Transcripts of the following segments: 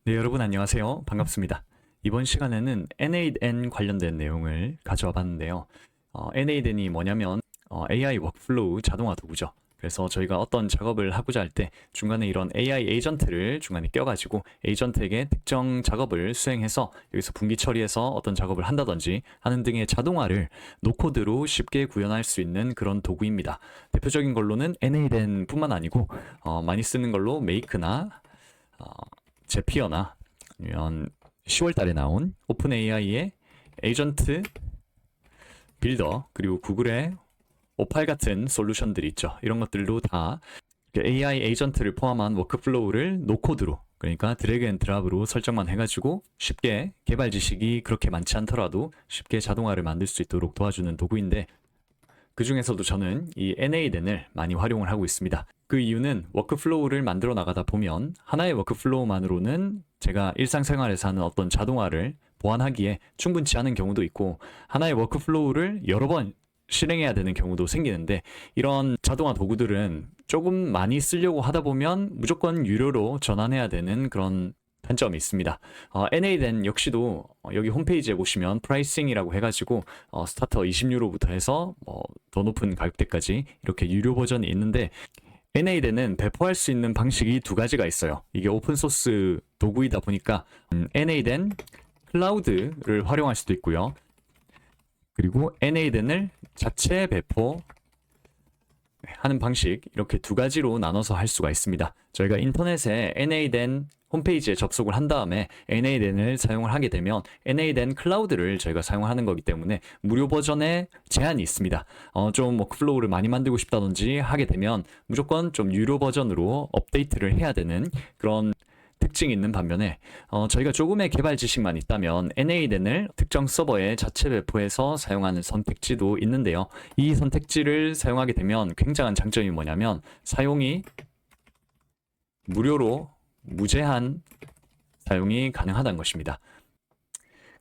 네, 여러분 안녕하세요. 반갑습니다. 이번 시간에는 N8N 관련된 내용을 가져와 봤는데요. N8N이 뭐냐면 AI 워크플로우 자동화 도구죠. 그래서 저희가 어떤 작업을 하고자 할 때 중간에 이런 AI 에이전트를 중간에 껴가지고 에이전트에게 특정 작업을 수행해서 여기서 분기 처리해서 어떤 작업을 한다든지 하는 등의 자동화를 노코드로 쉽게 구현할 수 있는 그런 도구입니다. 대표적인 걸로는 N8N 뿐만 아니고 많이 쓰는 걸로 Make나 제피어나 아니면 10월 달에 나온 오픈 AI의 에이전트 빌더, 그리고 구글의 오팔 같은 솔루션들이 있죠. 이런 것들도 다 AI 에이전트를 포함한 워크플로우를 노코드로, 그러니까 드래그 앤 드랍으로 설정만 해가지고 쉽게 개발 지식이 그렇게 많지 않더라도 쉽게 자동화를 만들 수 있도록 도와주는 도구인데, 그 중에서도 저는 이 N8N을 많이 활용을 하고 있습니다. 그 이유는 워크플로우를 만들어 나가다 보면 하나의 워크플로우만으로는 제가 일상생활에서 하는 어떤 자동화를 보완하기에 충분치 않은 경우도 있고, 하나의 워크플로우를 여러 번 실행해야 되는 경우도 생기는데, 이런 자동화 도구들은 조금 많이 쓰려고 하다 보면 무조건 유료로 전환해야 되는 그런 단점이 있습니다. N8N 역시도 여기 홈페이지에 보시면 프라이싱이라고 해가지고 스타터 20유로부터 해서 더 높은 가격대까지 이렇게 유료 버전이 있는데, N8N은 배포할 수 있는 방식이 두 가지가 있어요. 이게 오픈소스 도구이다 보니까 N8N 클라우드를 활용할 수도 있고요. 그리고 N8N을 자체 배포 하는 방식, 이렇게 두 가지로 나눠서 할 수가 있습니다. 저희가 인터넷에 N8N 홈페이지에 접속을 한 다음에 N8N을 사용을 하게 되면 N8N 클라우드를 저희가 사용하는 거기 때문에 무료 버전에 제한이 있습니다. 좀 워크플로우를 많이 만들고 싶다든지 하게 되면 무조건 좀 유료 버전으로 업데이트를 해야 되는 그런 특징이 있는 반면에 저희가 조금의 개발 지식만 있다면 N8N을 특정 서버에 자체 배포해서 사용하는 선택지도 있는데요. 이 선택지를 사용하게 되면 굉장한 장점이 뭐냐면 사용이 무료로 무제한 사용이 가능하다는 것입니다.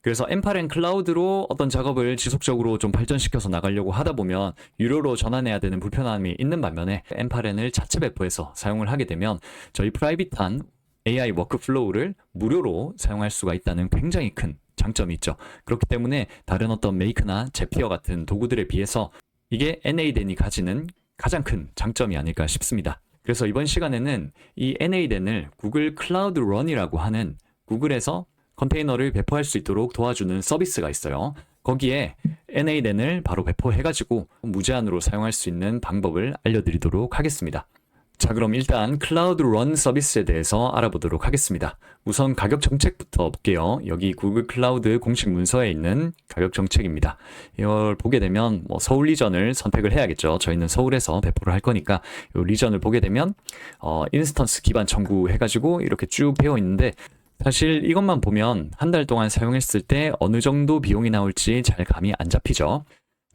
그래서 M8N 클라우드로 어떤 작업을 지속적으로 좀 발전시켜서 나가려고 하다 보면 유료로 전환해야 되는 불편함이 있는 반면에 M8N을 자체 배포해서 사용을 하게 되면 저희 프라이빗한 AI 워크플로우를 무료로 사용할 수가 있다는 굉장히 큰 장점이 있죠. 그렇기 때문에 다른 어떤 메이크나 제피어 같은 도구들에 비해서 이게 N8N이 가지는 가장 큰 장점이 아닐까 싶습니다. 그래서 이번 시간에는 이 N8N을 구글 클라우드 런이라고 하는 구글에서 컨테이너를 배포할 수 있도록 도와주는 서비스가 있어요. 거기에 N8N을 바로 배포해가지고 무제한으로 사용할 수 있는 방법을 알려드리도록 하겠습니다. 자, 그럼 일단 클라우드 런 서비스에 대해서 알아보도록 하겠습니다. 우선 가격 정책부터 볼게요. 여기 구글 클라우드 공식 문서에 있는 가격 정책입니다. 이걸 보게 되면 서울 리전을 선택을 해야겠죠. 저희는 서울에서 배포를 할 거니까 이 리전을 보게 되면 인스턴스 기반 청구 해가지고 이렇게 쭉 되어 있는데, 사실 이것만 보면 한 달 동안 사용했을 때 어느 정도 비용이 나올지 잘 감이 안 잡히죠.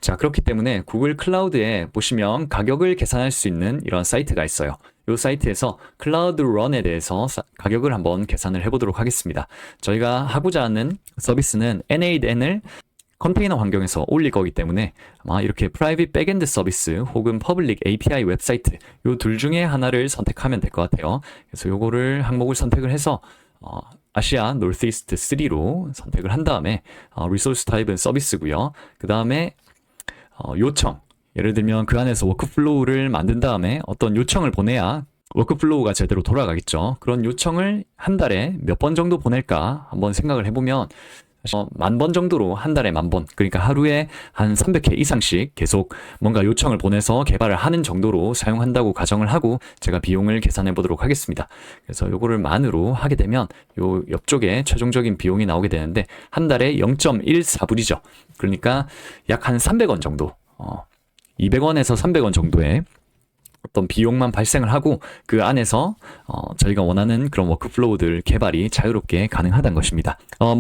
자, 그렇기 때문에 구글 클라우드에 보시면 가격을 계산할 수 있는 이런 사이트가 있어요. 이 사이트에서 클라우드 런에 대해서 가격을 한번 계산을 해보도록 하겠습니다. 저희가 하고자 하는 서비스는 N8N을 컨테이너 환경에서 올릴 거기 때문에 아마 이렇게 프라이빗 백엔드 서비스 혹은 퍼블릭 API 웹사이트 이 둘 중에 하나를 선택하면 될 것 같아요. 그래서 요거를 항목을 선택을 해서 아시아 노스이스트 3로 선택을 한 다음에 리소스 타입은 서비스고요. 그 다음에 요청, 예를 들면 그 안에서 워크플로우를 만든 다음에 어떤 요청을 보내야 워크플로우가 제대로 돌아가겠죠. 그런 요청을 한 달에 몇 번 정도 보낼까 한번 생각을 해보면 10,000번 정도로, 한 달에 10,000번, 그러니까 하루에 한 300회 이상씩 계속 뭔가 요청을 보내서 개발을 하는 정도로 사용한다고 가정을 하고 제가 비용을 계산해 보도록 하겠습니다. 그래서 요거를 만으로 하게 되면 요 옆쪽에 최종적인 비용이 나오게 되는데 한 달에 0.14불이죠. 그러니까 약 한 300원 정도, 200원에서 300원 정도의 어떤 비용만 발생을 하고 그 안에서 저희가 원하는 그런 워크플로우들 개발이 자유롭게 가능하다는 것입니다.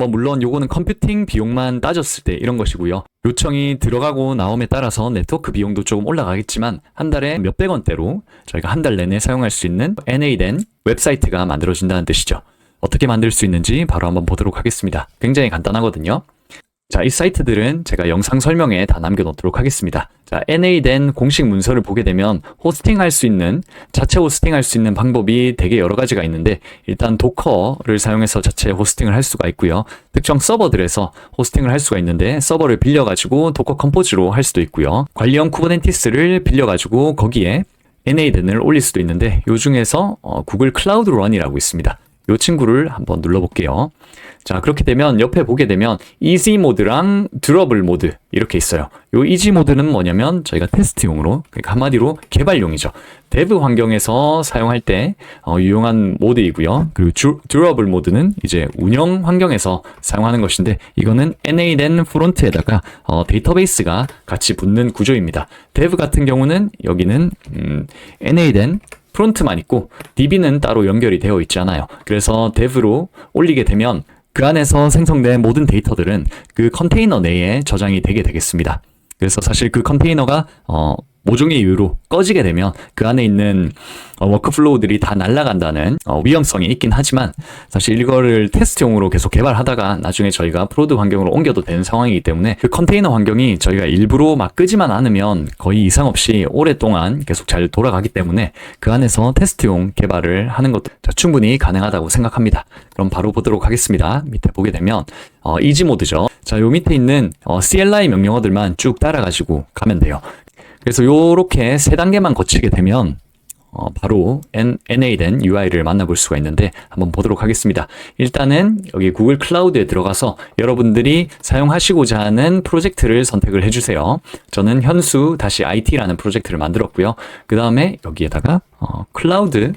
물론 요거는 컴퓨팅 비용만 따졌을 때 이런 것이고요. 요청이 들어가고 나옴에 따라서 네트워크 비용도 조금 올라가겠지만 한 달에 몇백 원대로 저희가 한 달 내내 사용할 수 있는 N8N 웹사이트가 만들어진다는 뜻이죠. 어떻게 만들 수 있는지 바로 한번 보도록 하겠습니다. 굉장히 간단하거든요. 자, 이 사이트들은 제가 영상 설명에 다 남겨놓도록 하겠습니다. 자, NA-DEN 공식 문서를 보게 되면 호스팅할 수 있는, 자체 호스팅할 수 있는 방법이 되게 여러 가지가 있는데, 일단 도커를 사용해서 자체 호스팅을 할 수가 있고요. 특정 서버들에서 호스팅을 할 수가 있는데, 서버를 빌려가지고 도커 컴포즈로 할 수도 있고요. 관리형 쿠버네티스를 빌려가지고 거기에 NA-DEN을 올릴 수도 있는데, 요 중에서 구글 클라우드 런이라고 있습니다. 이 친구를 한번 눌러볼게요. 자, 그렇게 되면 옆에 보게 되면 이지 모드랑 듀러블 모드 이렇게 있어요. 이 이지 모드는 뭐냐면 저희가 테스트용으로, 그러니까 한마디로 개발용이죠. 데브 환경에서 사용할 때 유용한 모드이고요. 그리고 듀러블 모드는 이제 운영 환경에서 사용하는 것인데, 이거는 NA-DEN 프론트에다가 데이터베이스가 같이 붙는 구조입니다. 데브 같은 경우는 여기는 NA-DEN 프론트만 있고 DB는 따로 연결이 되어 있지 않아요. 그래서 dev로 올리게 되면 그 안에서 생성된 모든 데이터들은 그 컨테이너 내에 저장이 되게 되겠습니다. 그래서 사실 그 컨테이너가 모종의 이유로 꺼지게 되면 그 안에 있는 워크플로우들이 다 날아간다는 위험성이 있긴 하지만, 사실 이거를 테스트용으로 계속 개발하다가 나중에 저희가 프로드 환경으로 옮겨도 되는 상황이기 때문에 그 컨테이너 환경이 저희가 일부러 막 끄지만 않으면 거의 이상 없이 오랫동안 계속 잘 돌아가기 때문에 그 안에서 테스트용 개발을 하는 것도 충분히 가능하다고 생각합니다. 그럼 바로 보도록 하겠습니다. 밑에 보게 되면 이지 모드죠. 자, 요 밑에 있는 CLI 명령어들만 쭉 따라가지고 가면 돼요. 그래서 요렇게 세 단계만 거치게 되면 바로 NA-DEN UI를 만나볼 수가 있는데, 한번 보도록 하겠습니다. 일단은 여기 구글 클라우드에 들어가서 여러분들이 사용하시고자 하는 프로젝트를 선택을 해주세요. 저는 현수-IT라는 프로젝트를 만들었고요. 그 다음에 여기에다가 클라우드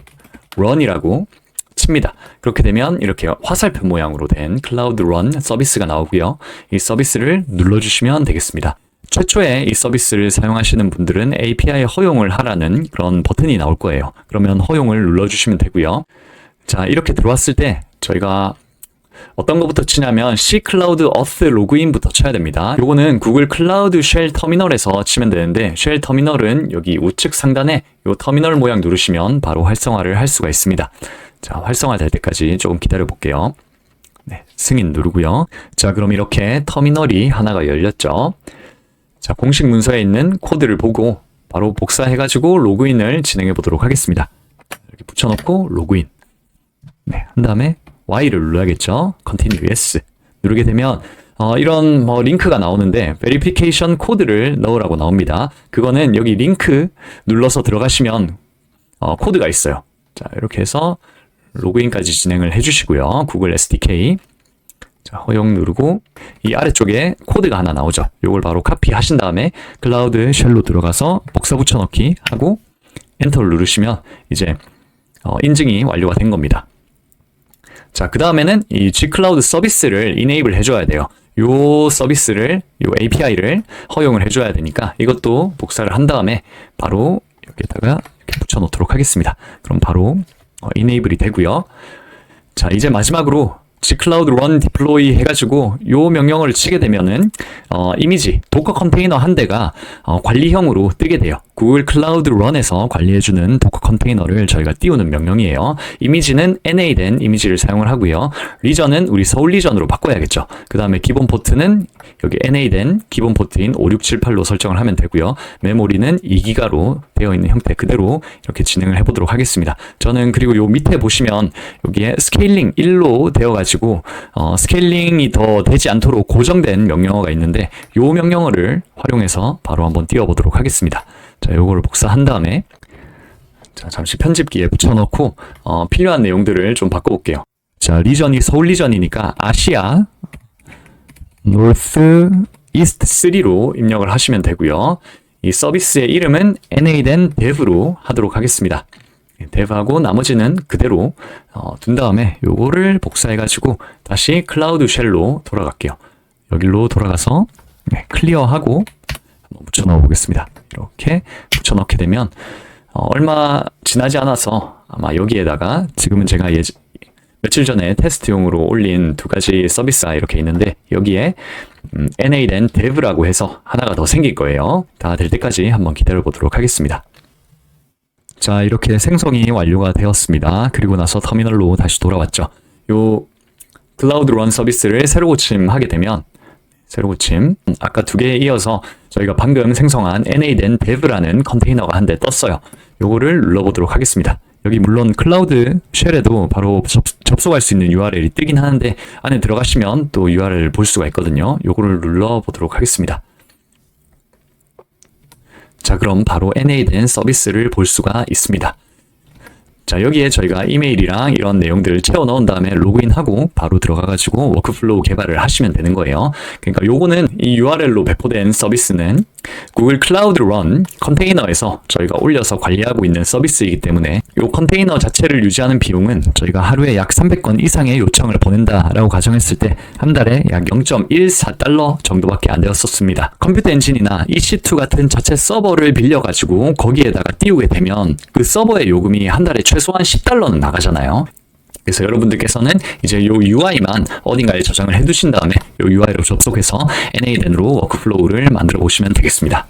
런이라고 칩니다. 그렇게 되면 이렇게 화살표 모양으로 된 클라우드 런 서비스가 나오고요. 이 서비스를 눌러주시면 되겠습니다. 최초에 이 서비스를 사용하시는 분들은 API 허용을 하라는 그런 버튼이 나올 거예요. 그러면 허용을 눌러주시면 되고요. 자, 이렇게 들어왔을 때 저희가 어떤 것부터 치냐면 C 클라우드 어스 로그인부터 쳐야 됩니다. 요거는 구글 클라우드 쉘 터미널에서 치면 되는데, 쉘 터미널은 여기 우측 상단에 요 터미널 모양 누르시면 바로 활성화를 할 수가 있습니다. 자, 활성화 될 때까지 조금 기다려 볼게요. 네, 승인 누르고요. 자, 그럼 이렇게 터미널이 하나가 열렸죠. 자, 공식 문서에 있는 코드를 보고 바로 복사해가지고 로그인을 진행해 보도록 하겠습니다. 이렇게 붙여놓고 로그인. 네, 한 다음에 Y를 눌러야겠죠. Continue Yes. 누르게 되면 이런 링크가 나오는데 Verification 코드를 넣으라고 나옵니다. 그거는 여기 링크 눌러서 들어가시면 코드가 있어요. 자, 이렇게 해서 로그인까지 진행을 해주시고요. 구글 SDK. 자, 허용 누르고 이 아래쪽에 코드가 하나 나오죠. 요걸 바로 카피하신 다음에 클라우드 쉘로 들어가서 복사 붙여넣기 하고 엔터를 누르시면 이제 인증이 완료가 된 겁니다. 자, 그 다음에는 이 G클라우드 서비스를 이네이블 해줘야 돼요. 요 서비스를, 요 API를 허용을 해줘야 되니까 이것도 복사를 한 다음에 바로 여기에다가 이렇게 붙여놓도록 하겠습니다. 그럼 바로 이네이블이 되고요. 자, 이제 마지막으로 G클라우드 런 디플로이 해가지고 요 명령어를 치게 되면은 이미지 도커 컨테이너 한 대가 관리형으로 뜨게 돼요. 구글 클라우드 런에서 관리해주는 도커 컨테이너를 저희가 띄우는 명령이에요. 이미지는 NA-DEN 이미지를 사용을 하고요. 리전은 우리 서울 리전으로 바꿔야겠죠. 그 다음에 기본 포트는 여기 NA-DEN 기본 포트인 5678로 설정을 하면 되고요. 메모리는 2기가로 되어 있는 형태 그대로 이렇게 진행을 해보도록 하겠습니다. 저는 그리고 요 밑에 보시면 여기에 스케일링 1로 되어가지고 스케일링이 더 되지 않도록 고정된 명령어가 있는데 요 명령어를 활용해서 바로 한번 띄워보도록 하겠습니다. 자, 요거를 복사한 다음에 자, 잠시 편집기에 붙여넣고 필요한 내용들을 좀 바꿔볼게요. 자, 리전이 서울 리전이니까 아시아 노스 이스트 3로 입력을 하시면 되고요. 이 서비스의 이름은 NA-DEN dev로 하도록 하겠습니다. dev하고 나머지는 그대로 둔 다음에 요거를 복사해가지고 다시 클라우드 쉘로 돌아갈게요. 여기로 돌아가서 클리어하고 한번 붙여넣어 보겠습니다. 이렇게 붙여넣게 되면 얼마 지나지 않아서 아마 여기에다가 지금은 제가 며칠 전에 테스트용으로 올린 두 가지 서비스가 이렇게 있는데 여기에 NA-DEN dev라고 해서 하나가 더 생길 거예요. 다 될 때까지 한번 기다려 보도록 하겠습니다. 자, 이렇게 생성이 완료가 되었습니다. 그리고 나서 터미널로 다시 돌아왔죠. 요 클라우드 런 서비스를 새로 고침하게 되면 새로 고침. 아까 두 개에 이어서 저희가 방금 생성한 NA-DEN dev라는 컨테이너가 한 대 떴어요. 요거를 눌러보도록 하겠습니다. 여기 물론 클라우드 쉘에도 바로 접속할 수 있는 URL이 뜨긴 하는데 안에 들어가시면 또 URL을 볼 수가 있거든요. 요거를 눌러보도록 하겠습니다. 자, 그럼 바로 NA-DEN 서비스를 볼 수가 있습니다. 자, 여기에 저희가 이메일이랑 이런 내용들을 채워 넣은 다음에 로그인하고 바로 들어가가지고 워크플로우 개발을 하시면 되는 거예요. 그러니까 요거는 이 URL로 배포된 서비스는 구글 클라우드 런 컨테이너에서 저희가 올려서 관리하고 있는 서비스이기 때문에 요 컨테이너 자체를 유지하는 비용은 저희가 하루에 약 300건 이상의 요청을 보낸다라고 가정했을 때 한 달에 약 0.14달러 정도밖에 안 되었었습니다. 컴퓨터 엔진이나 EC2 같은 자체 서버를 빌려가지고 거기에다가 띄우게 되면 그 서버의 요금이 한 달에 최소한 10달러는 나가잖아요. 그래서 여러분들께서는 이제 요 UI만 어딘가에 저장을 해두신 다음에 요 UI로 접속해서 NA-DEN으로 워크플로우를 만들어 보시면 되겠습니다.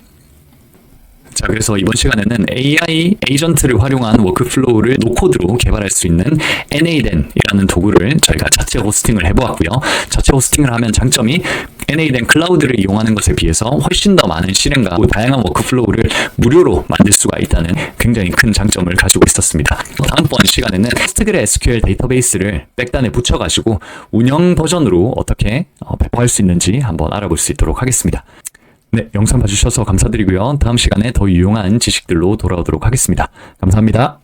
자, 그래서 이번 시간에는 AI 에이전트를 활용한 워크플로우를 노코드로 개발할 수 있는 NA-DEN이라는 도구를 저희가 자체 호스팅을 해보았고요. 자체 호스팅을 하면 장점이 NA-DEN 클라우드를 이용하는 것에 비해서 훨씬 더 많은 실행과 다양한 워크플로우를 무료로 만들 수가 있다는 굉장히 큰 장점을 가지고 있었습니다. 다음번 시간에는 PostgreSQL 데이터베이스를 백단에 붙여가지고 운영 버전으로 어떻게 배포할 수 있는지 한번 알아볼 수 있도록 하겠습니다. 네, 영상 봐주셔서 감사드리고요. 다음 시간에 더 유용한 지식들로 돌아오도록 하겠습니다. 감사합니다.